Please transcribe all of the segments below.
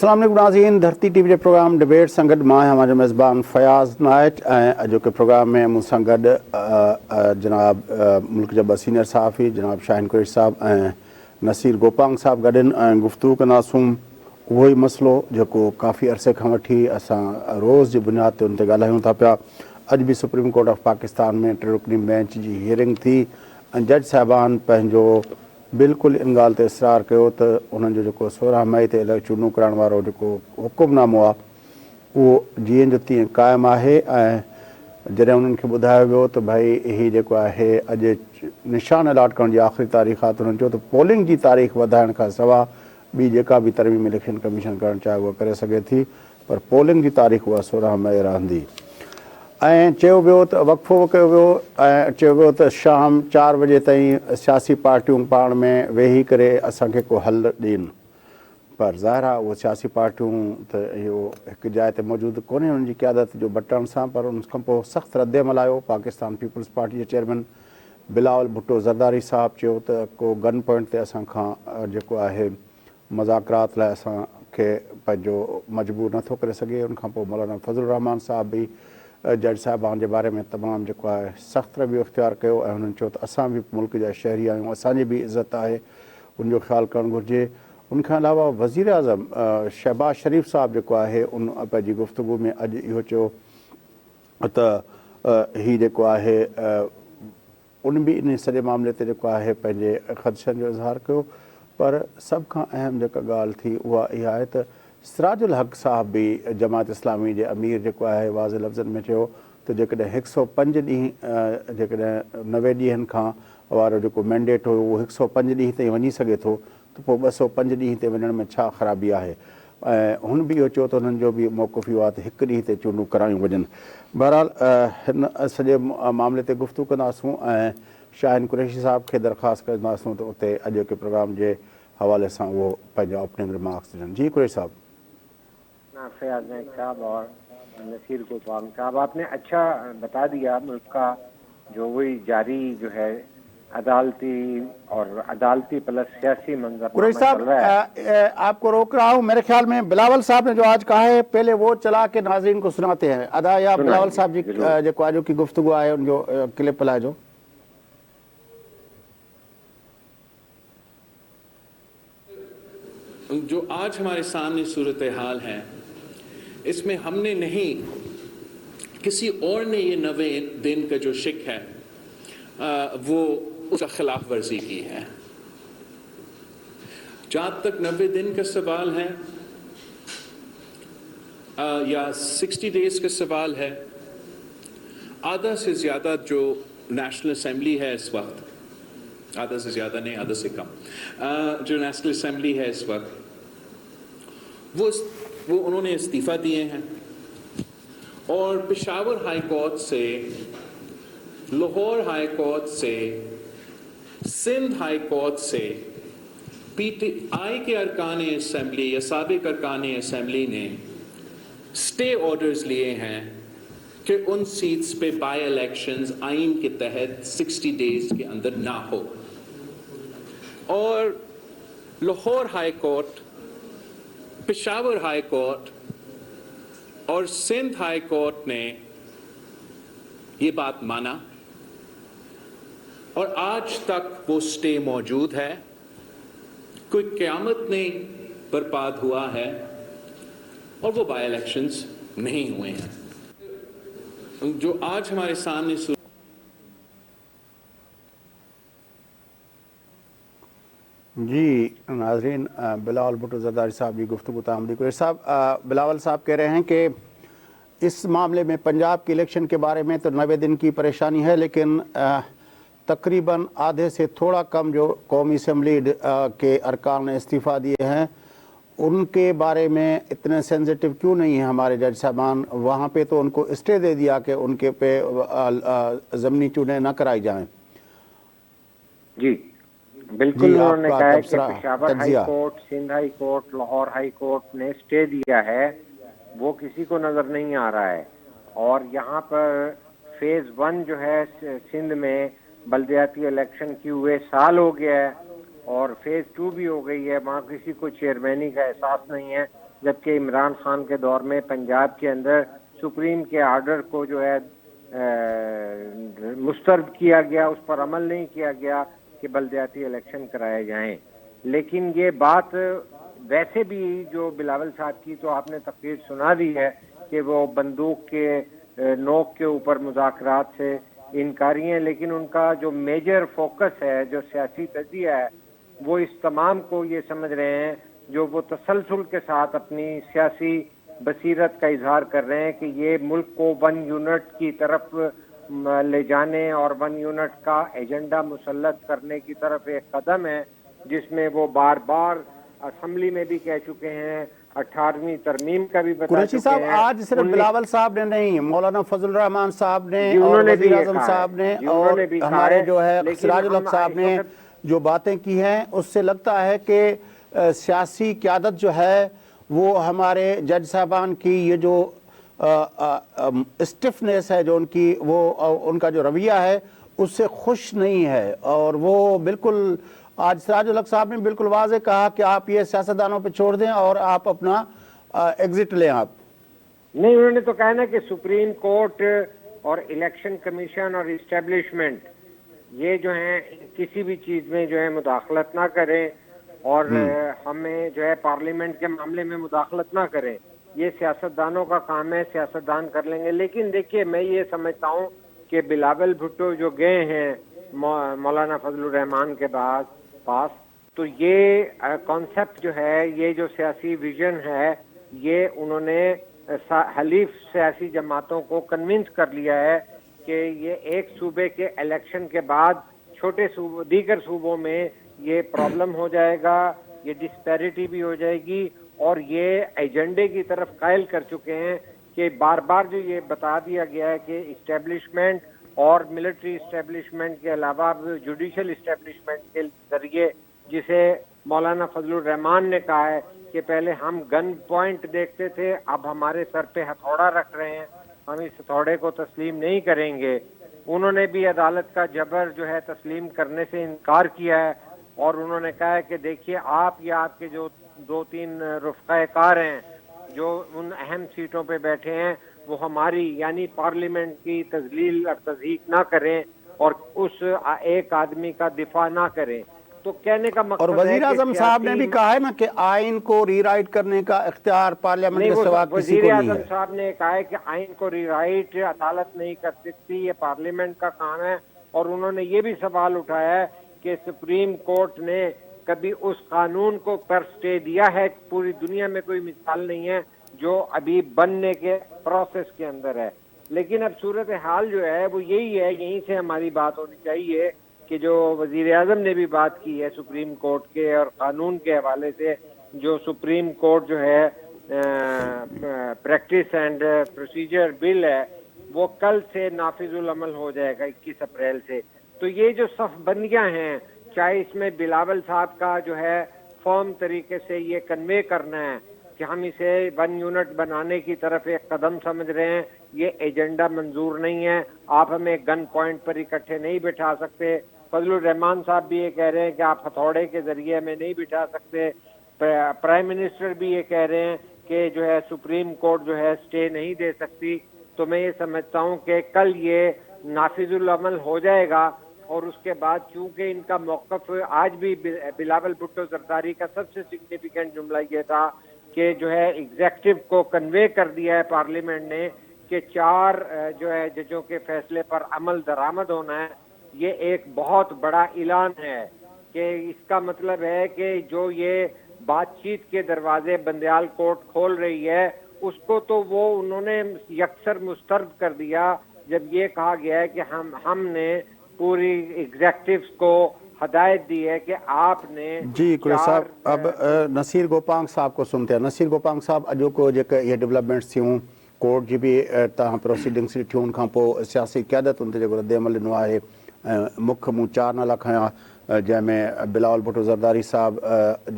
अस्सलाम वालेकुम नाज़रीन, धरती टीवी जे प्रोग्राम डिबेट सां गॾु मां आहियां मुंहिंजो मेज़बान फयाज़ नाइट ऐं अॼोके प्रोग्राम में मूंसां गॾु जनाब मुल्क जा सीनियर सहाफ़ी जनाब शाहिन कुरैशी साहब ऐं नसीर गोपांग साहब गॾु आहिनि ऐं गुफ़्तगू कंदासूं उहो ई मसइलो जेको काफ़ी अरसे खां वठी असां रोज़ जी बुनियाद ते उन ते ॻाल्हायूं था पिया। अॼु बि सुप्रीम कोर्ट ऑफ पाकिस्तान में 3 रुकनी बेंच जी हियरिंग थी ऐं जज साहिबान पंहिंजो बिल्कुलु इन ॻाल्हि ते इसरार कयो त उन्हनि जो जेको 16 मई ते चूंडूं करण वारो जेको हुकुमनामो आहे उहो जीअं जो तीअं क़ाइमु आहे। ऐं जॾहिं उन्हनि खे ॿुधायो वियो त भई हीअ जेको आहे अॼु निशान अलाट करण जी आख़िरी तारीख़ आहे त उन्हनि चयो त पोलिंग जी तारीख़ वधाइण खां सवाइ ॿी जेका बि तरमीम इलेक्शन कमीशन करणु चाहे उहा करे सघे थी, पर पोलिंग जी तारीख़ उहा 16 मई रहंदी। ऐं चयो वियो त वक़फ़ो कयो वियो ऐं चयो वियो त शाम 4 बजे ताईं सियासी पार्टियूं पाण में वेही करे असांखे को हल ॾियनि, पर ज़ाहिर आहे उहे सियासी पार्टियूं त इहो हिकु जाइ ते मौजूदु कोन्हे उन्हनि जी क़यादत जो बटण सां, पर उन खां पोइ सख़्तु रद्द-ए-अमल आयो। पाकिस्तान पीपल्स पार्टी जे चेयरमैन बिलावल भुट्टो ज़रदारी साहिबु चयो त को गन पॉइंट ते असांखां जेको आहे मुज़ाकरात लाइ असांखे पंहिंजो मजबूर नथो करे सघे। उनखां पोइ मौलाना फज़लुर रहमान साहिब बि जज साहिबान जे बारे में तमामु जेको आहे सख़्तु रवैयो इख़्तियार कयो ऐं हुननि चयो त असां बि मुल्क जा शहरी आहियूं, असांजी बि इज़त आहे, उनजो ख़्यालु करणु घुरिजे। उनखां अलावा वज़ीर आज़म शहबाज़ शरीफ़ साहिबु जेको आहे उन पंहिंजी गुफ़्तगू में अॼु इहो चयो त हीउ जेको आहे उन बि इन सॼे मामले ते जेको आहे पंहिंजे ख़दशनि जो इज़हार कयो। पर सभ खां अहम जेका ॻाल्हि थी उहा इहा आहे त सिराजुल हक़ साहिब बि जमात इस्लामी जे अमीर जेको आहे वाज़े लफ़्ज़नि में चयो त जेकॾहिं 105 ॾींहं जेकॾहिं 90 ॾींहंनि खां वारो जेको मैंडेट हुयो उहो 105 ॾींहं ताईं वञी सघे थो त पोइ 205 ॾींहं ते वञण में छा ख़राबी आहे। ऐं हुन बि इहो चयो त हुननि जो बि मौक़िफ़ इहो आहे त हिकु ॾींहं ते चूंडूं करायूं वञनि। बहरहाल हिन सॼे मामले ते गुफ़्तगू कंदासूं ऐं शाहिन कुरैशी साहिब खे दरख़्वास्त कंदासूं त उते अॼोके प्रोग्राम जे हवाले सां उहो पंहिंजा ओपनिंग रिमार्क्स ॾियनि। जी कुरैशी साहिब। फयाज नाइक साहब और नसीर गोपांग साहब, आपने अच्छा बता दिया मुल्क का जो वही जारी जो है अदालती और अदालती प्लस सियासी मंजरनामा चल रहा है। आपको रोक रहा हूँ, मेरे ख्याल में बिलावल साहब ने जो आज कहा है पहले वो चला के नाज़रीन को सुनाते हैं। अदा या बिलावल साहब जी जो आज की गुफ्तगू आहे उनजो क्लिप हलाइजो। जो आज हमारे सामने सूरत हाल है इसमें हमने नहीं किसी और ने ये 90 दिन का जो शिक है वो उसका खिलाफ वर्जी की है। जहाँ तक 90 दिन का सवाल है या 60 डेज का सवाल है, आधा से ज़्यादा जो नेशनल असम्बली है इस वक्त, आधा से ज़्यादा नहीं आधा से कम, जो नेशनल असम्बली है इस वक्त वो उन्होंने इस्तीफ़ा दिए हैं और पेशावर हाई कोर्ट से, लाहौर हाई कोर्ट से, सिंध हाई कोर्ट से पीटीआई के अरकान असम्बली या साबिक अरकान असम्बली ने स्टे ऑर्डर्स लिए हैं कि उन सीट्स पे बाई इलेक्शंस आइन के तहत 60 डेज के अंदर ना हो। और Lahore high court, Peshawar high court और सिंध हाई कोर्ट ने ये बात माना और आज तक वो स्टे मौजूद है। कोई क़यामत नहीं बर्बाद हुआ है और वो बाई इलेक्शंस नहीं हुए हैं। जो आज हमारे सामने जी नाज़रीन, बिलावल भुट्टो ज़रदारी साहब की गुफ्तगू तामदी कुरैशी साहब। बिलावल साहब कह रहे हैं कि इस मामले में पंजाब के इलेक्शन के बारे में तो 90 दिन की परेशानी है, लेकिन तकरीबन आधे से थोड़ा कम जो कौमी असम्बली के अरकान ने इस्तीफ़ा दिए हैं उनके बारे में इतने सेंसिटिव क्यों नहीं है हमारे जज साहबान। वहाँ पे तो उनको स्टे दे दिया कि उनके पे ज़मीनी चुनाव न कराई जाएं। जी बिल्कुल, उन्होंने कहा है कि Peshawar high court, Sindh high court, Lahore high court ने स्टे दिया है, वो किसी को नजर नहीं आ रहा है। और यहाँ पर फेज 1 जो है सिंध में बल्दियाती इलेक्शन की हुए साल हो गया है और फेज 2 भी हो गई है, वहाँ किसी को चेयरमैनी का एहसास नहीं है, جبکہ عمران خان کے دور میں پنجاب کے اندر سپریم کے آرڈر کو جو ہے مسترد کیا گیا، اس پر عمل نہیں کیا گیا کہ بلدیاتی الیکشن کرائے جائیں. لیکن یہ بات ویسے بھی جو بلاول صاحب کی تو آپ نے تقریر سنا دی ہے کہ وہ بندوق کے نوک کے اوپر مذاکرات سے انکاری ہیں، لیکن ان کا جو میجر فوکس ہے، جو سیاسی تجزیہ ہے، وہ اس تمام کو یہ سمجھ رہے ہیں جو وہ تسلسل کے ساتھ اپنی سیاسی بصیرت کا اظہار کر رہے ہیں کہ یہ ملک کو 1 یونٹ کی طرف لے جانے اور 1 یونٹ کا ایجنڈا مسلط کرنے کی طرف ایک قدم ہے، جس میں وہ بار بار اسمبلی میں بھی کہہ چکے ہیں، 18ویں ترمیم کا بھی بتا قریشی چکے صاحب ہیں. آج صرف بلاول صاحب نے نہیں، مولانا فضل الرحمان صاحب نے اور انہوں نے بھی وزیر یہ اعظم کہا صاحب ہے، نے انہوں اور نے بھی کہا ہمارے ہے، جو ہے لیکن سراج ہم الحق صاحب نے جو باتیں کی ہیں اس سے لگتا ہے کہ سیاسی قیادت جو ہے وہ ہمارے جج صاحبان کی یہ جو اسٹفنس ہے جو ان کی، وہ ان کا جو رویہ ہے اس سے خوش نہیں ہے، اور وہ بالکل آج سراج الحق صاحب نے بالکل واضح کہا کہ آپ یہ سیاستدانوں پہ چھوڑ دیں اور آپ اپنا ایگزٹ لیں. آپ نہیں، انہوں نے تو کہا نا کہ سپریم کورٹ اور الیکشن کمیشن اور اسٹیبلشمنٹ یہ جو ہیں کسی بھی چیز میں جو ہے مداخلت نہ کریں، اور ہمیں جو ہے پارلیمنٹ کے معاملے میں مداخلت نہ کریں. یہ سیاستدانوں کا کام ہے، سیاستدان کر لیں گے. لیکن دیکھیے میں یہ سمجھتا ہوں کہ بلاول بھٹو جو گئے ہیں مولانا فضل الرحمان کے پاس، تو یہ کانسیپٹ جو ہے، یہ جو سیاسی ویژن ہے، یہ انہوں نے حلیف سیاسی جماعتوں کو کنونس کر لیا ہے کہ یہ ایک صوبے کے الیکشن کے بعد چھوٹے دیگر صوبوں میں یہ پرابلم ہو جائے گا، یہ ڈسپیرٹی بھی ہو جائے گی. اور یہ ایجنڈے کی طرف قائل کر چکے ہیں کہ بار بار جو یہ بتا دیا گیا ہے کہ اسٹیبلشمنٹ اور ملٹری اسٹیبلشمنٹ کے علاوہ جوڈیشل اسٹیبلشمنٹ کے ذریعے، جسے مولانا فضل الرحمان نے کہا ہے کہ پہلے ہم گن پوائنٹ دیکھتے تھے، اب ہمارے سر پہ ہتھوڑا رکھ رہے ہیں، ہم اس ہتھوڑے کو تسلیم نہیں کریں گے. انہوں نے بھی عدالت کا جبر جو ہے تسلیم کرنے سے انکار کیا ہے، اور انہوں نے کہا ہے کہ دیکھیے آپ یا آپ کے جو 2-3 رفقائے کار ہیں جو ان اہم سیٹوں پہ بیٹھے ہیں، وہ ہماری یعنی پارلیمنٹ کی تذلیل اور تضحیک نہ کریں اور اس ایک آدمی کا دفاع نہ کریں. تو کہنے کا مقصد اور ہے وزیر اعظم صاحب نے بھی کہا ہے نا کہ آئین کو ری رائٹ کرنے کا اختیار پارلیمنٹ کے سوا کسی کو نہیں ہے. وزیر اعظم صاحب نے کہا ہے کہ آئین کو ری رائٹ عدالت نہیں کر سکتی، یہ پارلیمنٹ کا کام ہے. اور انہوں نے یہ بھی سوال اٹھایا ہے کہ سپریم کورٹ نے کبھی اس قانون کو پر سٹے دیا ہے؟ پوری دنیا میں کوئی مثال نہیں ہے جو ابھی بننے کے پروسیس کے اندر ہے. لیکن اب صورتحال جو ہے وہ یہی ہے، یہیں سے ہماری بات ہونی چاہیے کہ جو وزیر اعظم نے بھی بات کی ہے سپریم کورٹ کے اور قانون کے حوالے سے، جو سپریم کورٹ جو ہے پریکٹس اینڈ پروسیجر بل ہے، وہ کل سے نافذ العمل ہو جائے گا 21 اپریل سے. تو یہ جو صف بندیاں ہیں، چاہے اس میں بلاول صاحب کا جو ہے فرم طریقے سے یہ کنوے کرنا ہے کہ ہم اسے 1 یونٹ بنانے کی طرف ایک قدم سمجھ رہے ہیں، یہ ایجنڈا منظور نہیں ہے، آپ ہمیں گن پوائنٹ پر اکٹھے نہیں بٹھا سکتے. فضل الرحمان صاحب بھی یہ کہہ رہے ہیں کہ آپ ہتھوڑے کے ذریعے ہمیں نہیں بٹھا سکتے. پرائم منسٹر بھی یہ کہہ رہے ہیں کہ جو ہے سپریم کورٹ جو ہے سٹے نہیں دے سکتی. تو میں یہ سمجھتا ہوں کہ کل یہ نافذ العمل ہو جائے گا، اور اس کے بعد چونکہ ان کا موقف آج بھی بلاول بھٹو زرداری کا سب سے سگنیفیکنٹ جملہ یہ تھا کہ جو ہے ایگزیکٹو کو کنوے کر دیا ہے پارلیمنٹ نے کہ 4 جو ہے ججوں کے فیصلے پر عمل درآمد ہونا ہے. یہ ایک بہت بڑا اعلان ہے کہ اس کا مطلب ہے کہ جو یہ بات چیت کے دروازے بندیال کورٹ کھول رہی ہے، اس کو تو وہ انہوں نے یکسر مسترد کر دیا جب یہ کہا گیا ہے کہ ہم نے پوری ایگزیکٹوز کو ہدایت دی ہے کہ آپ نے جی قریشی صاحب اب نصیر گوپانگ صاحب کو سنتے ہیں. نصیر گوپانگ صاحب اجو کو یہ ڈیولپمنٹس تھیوں کورٹ جی بھی تاں پروسیڈنگس ٹھیون کھاں پو سیاسی قیادت ان تے جو رد عمل ॾिनो आहे मुख मूं 4 नाला खयां जंहिंमें बिलावल भुट्टो ज़रदारी साहब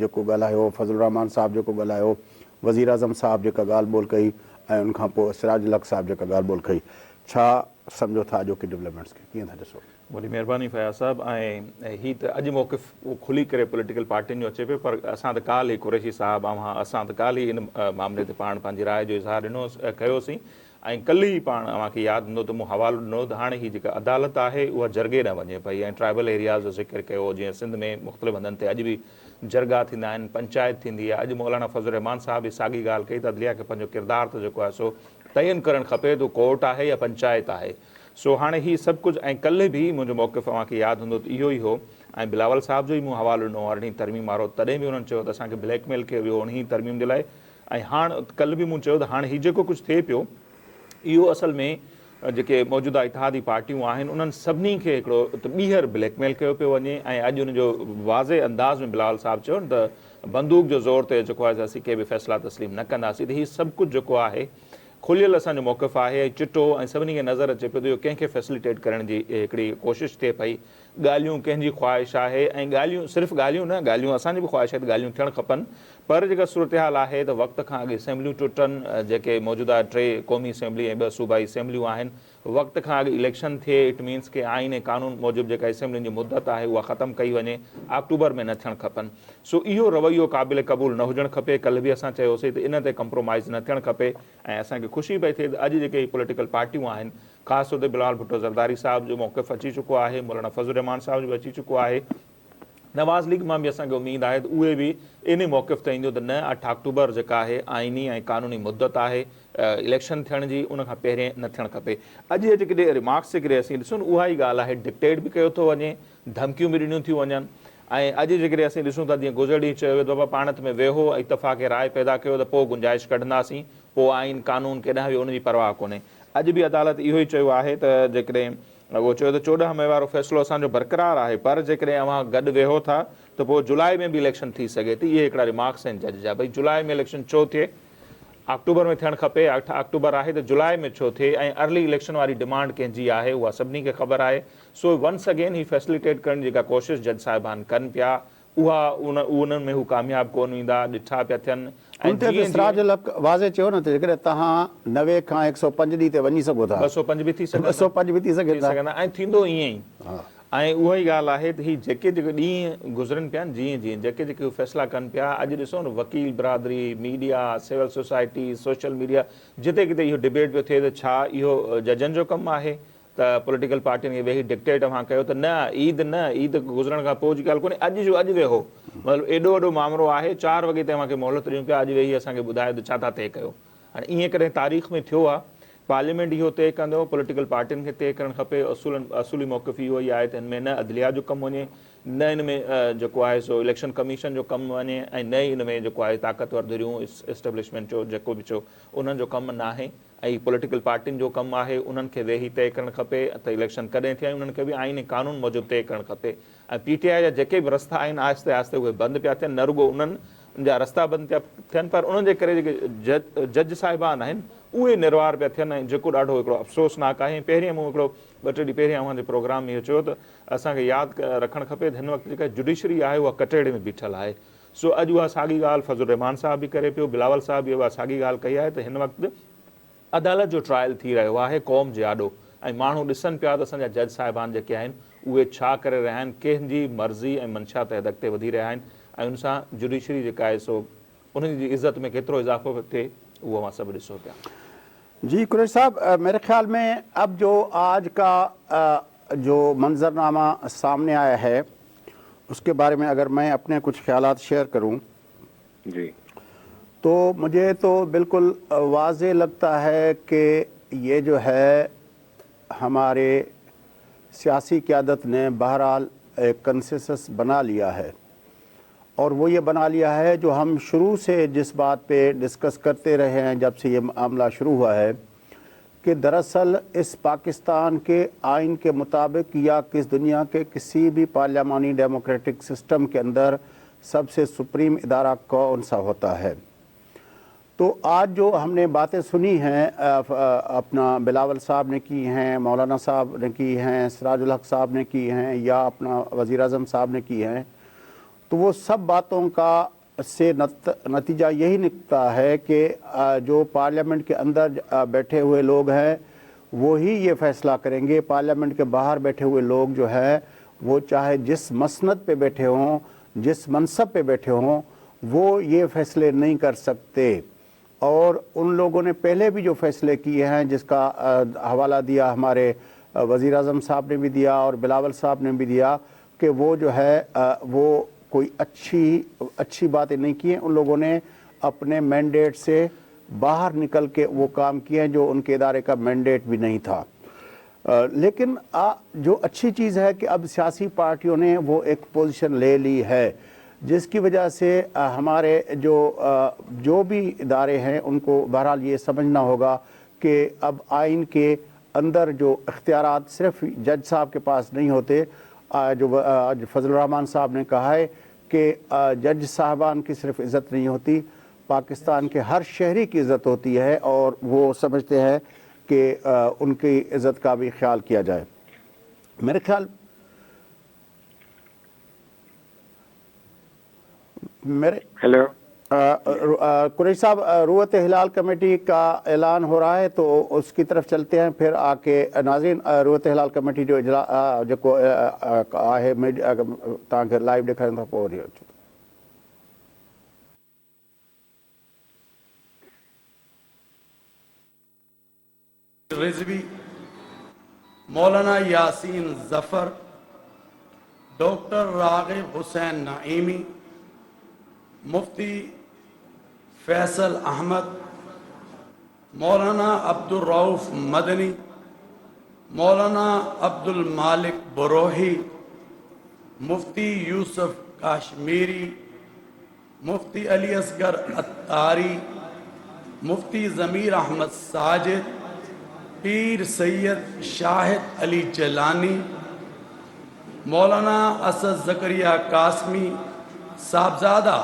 जेको ॻाल्हायो, फज़ल रहमान साहब जेको ॻाल्हायो, वज़ीर आज़म साहब जेका ॻाल्हि ॿोल कई ऐं उनखां पोइ सिराज अलहक़ साहब जेका ॻाल्हि ॿोल कई. छा सम्झो था जो की डेवलपमेंट्स खे कीअं था ॾिसो? वॾी महिरबानी फयाज़ साहब। ऐं हीअ त अॼु मौक़िफ़ खुली करे पॉलिटिकल पार्टियुनि जो अचे पियो, पर असां त काल्ह ई कुरैशी साहब असां त काल्ह ई इन मामले ते पाण पंहिंजी राय जो इज़हार कयोसीं। ऐं कल्ह ई पाण अव्हांखे यादि हूंदो त मूं हवालो ॾिनो त हाणे हीअ जेका अदालत आहे उहा जरगे न वञे पई। ऐं ट्राइबल एरियाज़ जो ज़िक्र कयो, जीअं सिंध में मुख़्तलिफ़ हंधनि ते अॼु बि जरगा थींदा आहिनि, पंचायत थींदी आहे। अॼु मौलाना फज़ल रहमान साहब बि साॻी ॻाल्हि कई त अदलिया खे पंहिंजो किरदारु त जेको आहे सो तयन करणु खपे, त कोर्ट आहे या पंचायत आहे। सो हाणे हीअ सभु कुझु। ऐं कल्ह बि मुंहिंजो मौक़िफ़ अव्हांखे यादि हूंदो त इहो ई हो। ऐं बिलावल साहब जो ई मूं हवालो ॾिनो 18 तरमीम वारो, तॾहिं बि उन्हनि चयो त असांखे ब्लैकमेल कयो वियो 19 तरमीम जे लाइ। ऐं हाणे कल्ह बि मूं चयो त हाणे हीउ जेको कुझु थिए पियो इहो असल में जेके मौजूदा इतिहादी पार्टियूं आहिनि उन्हनि सभिनी खे हिकिड़ो त ॿीहर ब्लैकमेल कयो पियो वञे। ऐं अॼु उनजो वाज़े अंदाज़ में बिलावल साहब चयो त बंदूक जो ज़ोर ते जेको आहे असीं के बि फ़ैसिला तस्लीम न कंदासीं। त हीउ सभु कुझु जेको आहे खुलियल असांजो मौक़िफ़ आहे, ऐं चिटो, ऐं सभिनी खे नज़र अचे पियो त इहो कंहिंखे फैसिलिटेट करण जी हिकिड़ी कोशिशि थिए पई। ॻाल्हियूं कंहिंजी ख़्वाहिश आहे, ऐं ॻाल्हियूं सिर्फ़ु ॻाल्हियूं न, ॻाल्हियूं असांजी बि ख़्वाहिश आहे त ॻाल्हियूं थियणु खपनि। पर जेका सूरत हाल आहे त वक़्त खां अॻु असेंबलियूं टुटनि, जेके मौजूदा 3 क़ौमी असेंबली ऐं 2 सूबाई असेंबलियूं आहिनि, वक़्त खां अॻु इलेक्शन थिए। इट मीन्स के आइन ऐं कानून मूजिबि जेका असेंबलियुनि जी मुदत आहे उहा ख़तमु कई वञे, अक्टूबर में न थियणु खपनि। सो इहो रवैयो क़ाबिल क़बूल न हुजणु खपे। कल्ह बि असां चयोसीं त इन ते कंप्रोमाइज़ न थियणु खपे। ऐं असांखे ख़ुशी पई थिए त अॼु जेके पॉलिटिकल पार्टियूं आहिनि, ख़ासि तौर ते बिलावल भुट्टो ज़रदारी साहब जो मौक़िफ़ अची चुको आहे, मौलाना फज़ल रहमान साहब जो बि अची चुको आहे, नवाज़ लीग मां बि असांखे उमेदु आहे त उहे बि इन मौक़िफ़ ते ईंदो त न 8 अक्टूबर जेका आहे आइनी ऐं कानूनी मुदत आहे इलेक्शन थियण जी, उनखां पहिरें न थियणु खपे। अॼु जेके रिमार्क्स जेकॾहिं असीं ॾिसूं उहा ई ॻाल्हि आहे, डिक्टेट बि कयो थो वञे, धमकियूं बि ॾिनियूं थियूं वञनि। ऐं अॼु जेकॾहिं असीं ॾिसूं था जीअं गुज़र ॾींहुं चयो वियो त बाबा पाण में वेहो ऐं इतफ़ाक़ राय पैदा कयो त पोइ गुंजाइश कढंदासीं, पोइ आइन कानून केॾांहुं वियो उनजी परवाह कोन्हे। अॼु बि अदालत इहो ई चयो आहे त जेकॾहिं उहो चयो त 14 मई वारो फ़ैसिलो असांजो बरक़रार आहे, पर जेकॾहिं अव्हां गॾु वेहो था त पोइ जुलाई में बि इलेक्शन थी सघे थी। इहे हिकिड़ा रिमार्क्स आहिनि जज जा। भई जुलाई में इलेक्शन छो थिए, अक्टूबर में थियणु खपे, 8 अक्टूबर आहे त जुलाई में छो थिए। ऐं अर्ली इलेक्शन वारी डिमांड कंहिंजी आहे उहा सभिनी खे ख़बर आहे। सो वंस अगेन ही फैसिलिटेट करण जी जेका कोशिशि जज साहिबान कनि पिया, उहा उन्हनि में हू कामयाबु कोन ईंदा, ॾिठा पिया थियनि। ऐं सिराज उल हक़ वाज़े चयो न त जेकॾहिं तव्हां 90 खां 105 ॾींहं ते वञी सघो था, 205 बि थी सघंदा, 205 बि थी सघंदा, ऐं थींदो ईअं ई। ऐं उहा ई ॻाल्हि आहे त हीअ जेके ॾींहं गुज़रनि पिया जीअं जीअं जेके फ़ैसिला कनि पिया, अॼु ॾिसो न वकील बिरादरी, media, civil society, social media, जिते किथे इहो डिबेट पियो थिए त छा इहो जजनि जो कमु आहे त पॉलिटिकल पार्टियुनि खे वेही डिक्टेट अव्हां कयो त न ईद गुज़रण खां पोइ जी ॻाल्हि कोन्हे, अॼु वेहो। मतिलबु एॾो वॾो मामिलो आहे, 4 वॻे ते तव्हांखे मोहलत ॾियूं पिया, अॼु वेही असांखे ॿुधायो त छा था तइ कयो। हाणे ईअं कॾहिं तारीख़ में थियो आहे? पार्लियामेंट इहो तइ कंदो, पॉलिटिकल पार्टियुनि खे तइ करणु खपे। असुली मौक़िफ़ इहो ई आहे त हिन में न अदलिया जो कमु वञे, न हिन में जेको आहे सो इलेक्शन कमीशन जो कमु वञे, ऐं न ई हिन में जेको आहे ताक़तवर धुरियूं एस्टेब्लिशमेंट जो जेको बि चओ उन्हनि जो कमु न आहे। ऐं पॉलिटिकल पार्टियुनि जो कमु आहे, उन्हनि खे वेही तइ करणु खपे त इलेक्शन कॾहिं थिया, उन्हनि खे बि आइन कानून मूजिबि तइ करणु खपे। ऐं PTI जा जेके बि रस्ता आहिनि आहिस्ते आहिस्ते उहे बंदि पिया थियनि, न रुॻो उन्हनि जा रस्ता बंदि पिया थियनि, पर उन्हनि जे करे जेके जज साहिबान आहिनि उहे निर्वार पिया थियनि, ऐं जेको ॾाढो हिकिड़ो अफ़सोसनाक आहे। पहिरीं मूं हिकिड़ो 2-3 ॾींहं पहिरियों अव्हांजे प्रोग्राम में इहो चयो त असांखे यादि रखणु खपे त हिन वक़्तु जेका जुडिशरी आहे उहा कटेड़े में बीठल आहे। सो अॼु उहा साॻी ॻाल्हि फज़ल रहमान साहब बि करे पियो, बिलावल साहब बि उहा साॻी ॻाल्हि कई आहे त हिन वक़्तु अदालत जो ट्रायल थी रहियो आहे क़ौम जे आॾो, ऐं माण्हू ॾिसनि पिया त असांजा जज साहिबान जेके आहिनि उहे छा करे रहिया आहिनि, कंहिंजी मर्ज़ी ऐं मंशा तहत अॻिते वधी रहिया आहिनि, ऐं उन सां जुडिशरी जेका आहे सो उन जी इज़त में केतिरो इज़ाफ़ो थिए उहो मां सभु ॾिसो पिया। जी कुरैशी साहब, मेरे ख्याल में अब जो आज का जो मंजरनामा सामने आया है उसके बारे में अगर मैं अपने कुछ ख्यालात शेयर करूं जी, तो मुझे तो बिल्कुल वाज़े लगता है कि ये जो है हमारे सियासी क़यादत ने बहरहाल एक कंसेंसस बना लिया है, और वो ये बना लिया है जो हम शुरू से जिस बात पे डिस्कस करते रहे हैं जब से ये मामला शुरू हुआ है कि दरअसल इस पाकिस्तान के आइन के मुताबिक या किस दुनिया के किसी भी पार्लियामानी डेमोक्रेटिक सिस्टम के अंदर सबसे सुप्रीम इदारा कौन सा होता है। तो आज जो हमने बातें सुनी हैं अपना बिलावल साहब ने की हैं, मौलाना साहब ने की हैं, सिराज उल हक़ साहब ने की हैं, या अपना वज़ीर आज़म साहब ने की हैं, तो वो सब बातों का से नतीजा यही निकलता है कि जो पार्लियामेंट के अंदर बैठे हुए लोग हैं وہی یہ فیصلہ کریں گے. پارلیمنٹ کے باہر بیٹھے ہوئے لوگ جو ہے وہ چاہے جس مسند پہ بیٹھے ہوں, جس منصب پہ بیٹھے ہوں, وہ یہ فیصلے نہیں کر سکتے. اور ان لوگوں نے پہلے بھی جو فیصلے کیے ہیں, جس کا حوالہ دیا ہمارے وزیر اعظم صاحب نے بھی دیا اور بلاول صاحب نے بھی دیا, کہ وہ جو ہے وہ کوئی اچھی باتیں نہیں کی ہیں. ان لوگوں نے اپنے مینڈیٹ سے باہر نکل کے وہ کام کیے ہیں جو ان کے ادارے کا مینڈیٹ بھی نہیں تھا. لیکن جو اچھی چیز ہے کہ اب سیاسی پارٹیوں نے وہ ایک پوزیشن لے لی ہے, جس کی وجہ سے ہمارے جو بھی ادارے ہیں ان کو بہرحال یہ سمجھنا ہوگا کہ اب آئین کے اندر جو اختیارات صرف جج صاحب کے پاس نہیں ہوتے. جو فضل الرحمان صاحب نے کہا ہے کہ جج صاحبان کی صرف عزت نہیں ہوتی, پاکستان کے ہر شہری کی عزت ہوتی ہے, اور وہ سمجھتے ہیں کہ ان کی عزت کا بھی خیال کیا جائے. میرے خیال ہیلو قریشی صاحب, رویت ہلال کمیٹی کا اعلان ہو رہا ہے تو اس کی طرف چلتے ہیں, پھر آ کے ناظرین رویت ہلال کمیٹی جو ہے تاکہ لائیو دیکھا پوری رضوی, مولانا یاسین ظفر, ڈاکٹر راغب حسین نعیمی, مفتی فیصل احمد, مولانا عبد الرؤف مدنی, مولانا عبد المالک بروہی, مفتی یوسف کاشمیری, مفتی علی اصغر عطاری, مفتی ضمیر احمد ساجد, پیر سید شاہد علی جیلانی, مولانا اسد زکریا قاسمی, صاحبزادہ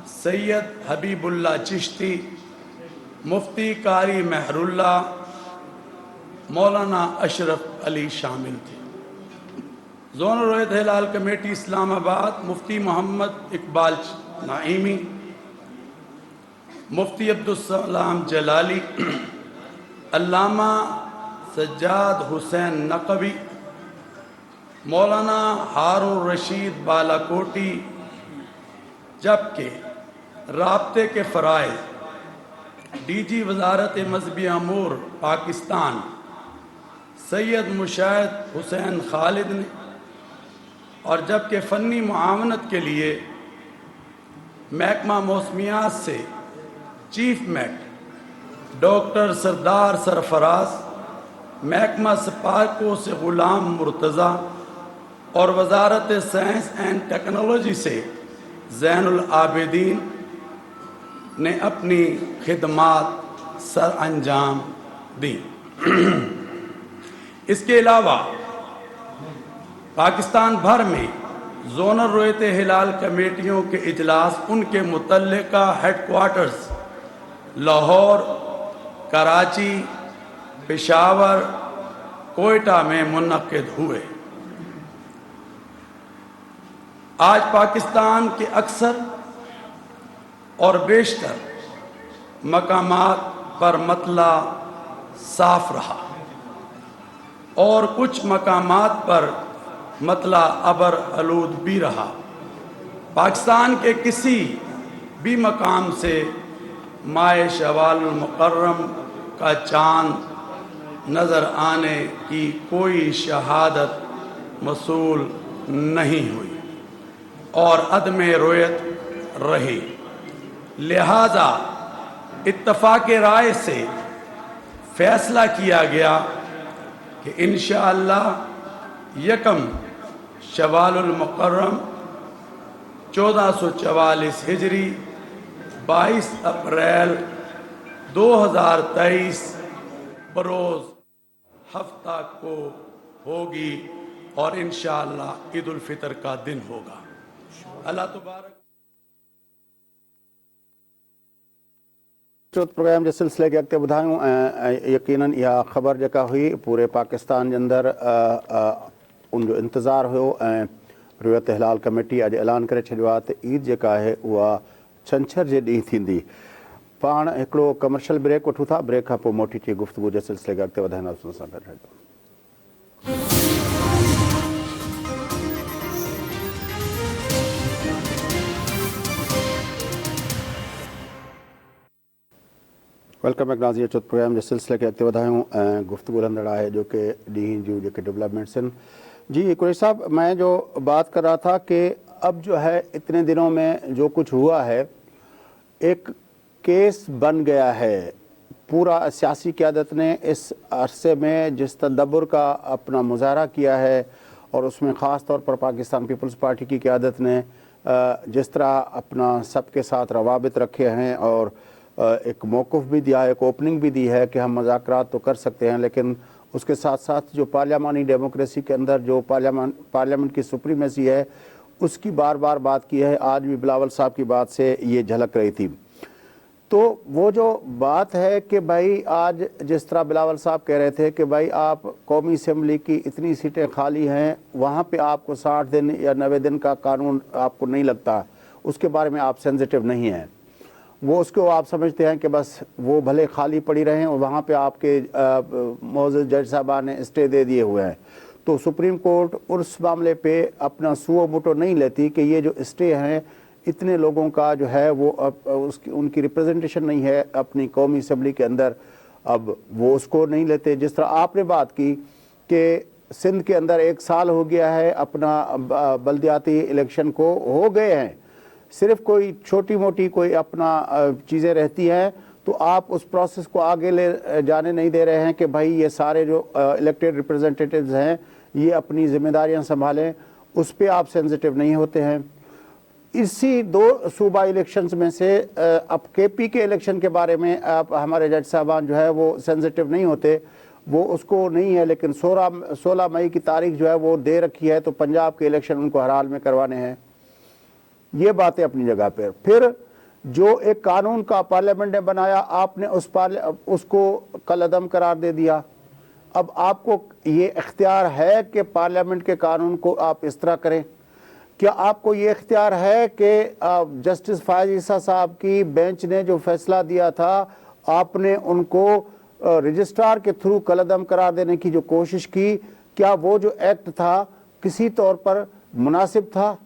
سید حبیب اللہ چشتی, مفتی قاری مہر اللہ, مولانا اشرف علی شامل تھے. زونل رویت ہلال کمیٹی اسلام آباد, مفتی محمد اقبال نعیمی, مفتی عبدالسلام جلالی, علامہ سجاد حسین نقوی, مولانا ہارون رشید بالاکوٹی, جبکہ رابطے کے فرائض ڈی جی وزارت مذہبی امور پاکستان سید مشاہد حسین خالد نے, اور جبکہ فنی معاونت کے لیے محکمہ موسمیات سے چیف میٹ ڈاکٹر سردار سرفراز, محکمہ سپارکو سے غلام مرتضیٰ, اور وزارت سائنس اینڈ ٹیکنالوجی سے زین العابدین نے اپنی خدمات سر انجام دیں. اس کے علاوہ پاکستان بھر میں زونل رویت ہلال کمیٹیوں کے اجلاس ان کے متعلقہ ہیڈ کوارٹرز لاہور, کراچی, پشاور, کوئٹہ میں منعقد ہوئے. آج پاکستان کے اکثر اور بیشتر مقامات پر مطلع صاف رہا, اور کچھ مقامات پر مطلع ابر آلود بھی رہا. پاکستان کے کسی بھی مقام سے ماہ شوال المکرم کا چاند نظر آنے کی کوئی شہادت موصول نہیں ہوئی اور عدم رویت رہی. لہذا اتفاق رائے سے فیصلہ کیا گیا کہ انشاءاللہ 1 شوال المکرم 1444 ہجری 22 اپریل 2023 بروز ہفتہ کو ہوگی, اور انشاءاللہ عید الفطر کا دن ہوگا. اللہ تبارک. پروگرام کے سلسلے کے اگتے بدھائوں یقیناً یہ خبر جکا ہوئی پورے پاکستان کے اندر ان جو انتظار ہو. رویت ہلال کمیٹی اج اعلان کرے چھڈیو आहे ته عید جکا ہے وہ چھنچھر جے ڏींहुं थींदी. पाण हिकिड़ो कमर्शियल ब्रेक वठूं था, ब्रेक खां पोइ मोटी थी गुफ़्तगू जे सिलसिले खे अॻिते वधाईंदासीं उन सां गॾु रहंदो। वेलकम बैक नाज़रीन, अचो प्रोग्राम जे सिलसिले खे अॻिते वधायूं ऐं गुफ़्तगू हलंदड़ आहे जो कि ॾींहं जूं जेके डेवलपमेंट्स आहिनि। जी कुरैशी साहब, मैं जो बात कर रहा था कि अब जो है इतने दिनों में जो कुछ हुआ है एक केस बन गया है। पूरा सियासी क़यादत ने इस अरसे में जिस तदब्बर का अपना मुजाहरा किया है और उसमें ख़ास तौर पर पाकिस्तान पीपल्स पार्टी की क़यादत ने जिस तरह अपना सबके साथ रवाबित रखे हैं और एक मौक़िफ़ भी दिया है, एक ओपनिंग भी दी है कि हम मुज़ाकरात तो कर सकते हैं, लेकिन उसके साथ साथ जो पार्लियामानी डेमोक्रेसी के अंदर जो पार्लियामेंट की सुप्रीमेसी है उसकी बार बार बात की है। आज भी बिलावल साहब की बात से ये झलक रही थी। तो वो जो बात है कि भाई आज जिस तरह बिलावल साहब कह रहे थे कि भाई आप कौमी असम्बली की इतनी सीटें खाली हैं, वहाँ पे आपको 60 दिन या 90 दिन का कानून आपको नहीं लगता, उसके बारे में आप सेंसिटिव नहीं हैं। वो उसको आप समझते हैं कि बस वो भले खाली पड़ी रहें और वहाँ पे आपके मौजूद जज साहबान ने स्टे दे दिए हुए हैं। तो सुप्रीम कोर्ट उस मामले पे अपना सुओ मुटो नहीं लेती कि ये जो स्टे हैं इतने लोगों का जो है वो उसकी उनकी रिप्रेजेंटेशन नहीं है अपनी कौमी असम्बली के अंदर, अब वो उसको नहीं लेते। जिस तरह आपने बात की कि सिंध के अंदर 1 साल हो गया है अपना बल्दियाती इलेक्शन को, हो गए हैं, सिर्फ कोई छोटी मोटी कोई अपना चीज़ें रहती हैं तो आप उस प्रोसेस को आगे ले जाने नहीं दे रहे हैं कि भाई ये सारे जो इलेक्टेड रिप्रेजेंटेटिव्स हैं ये अपनी जिम्मेदारियां संभालें, उस पर आप सेंसिटिव नहीं होते हैं। इसी 2 सूबा इलेक्शंस में से अब केपी के इलेक्शन के बारे में आप हमारे जज साहबान जो है वो सेंसिटिव नहीं होते, वो उसको नहीं है, लेकिन 16 मई की तारीख जो है वो दे रखी है, तो पंजाब के इलेक्शन उनको हर हाल में करवाने हैं। ये बातें अपनी जगह पर। फिर जो एक कानून का पार्लियामेंट ने बनाया, आपने उसको कलअदम करार दे दिया। अब आपको ये इख्तियार है कि पार्लियामेंट के कानून को आप इस तरह करें? क्या आपको ये इख्तियार है कि जस्टिस फायज ईसा साहब की बेंच ने जो फैसला दिया था आपने उनको रजिस्ट्रार के थ्रू कलअदम करार देने की जो कोशिश की, क्या वो जो एक्ट था किसी तौर पर मुनासिब था?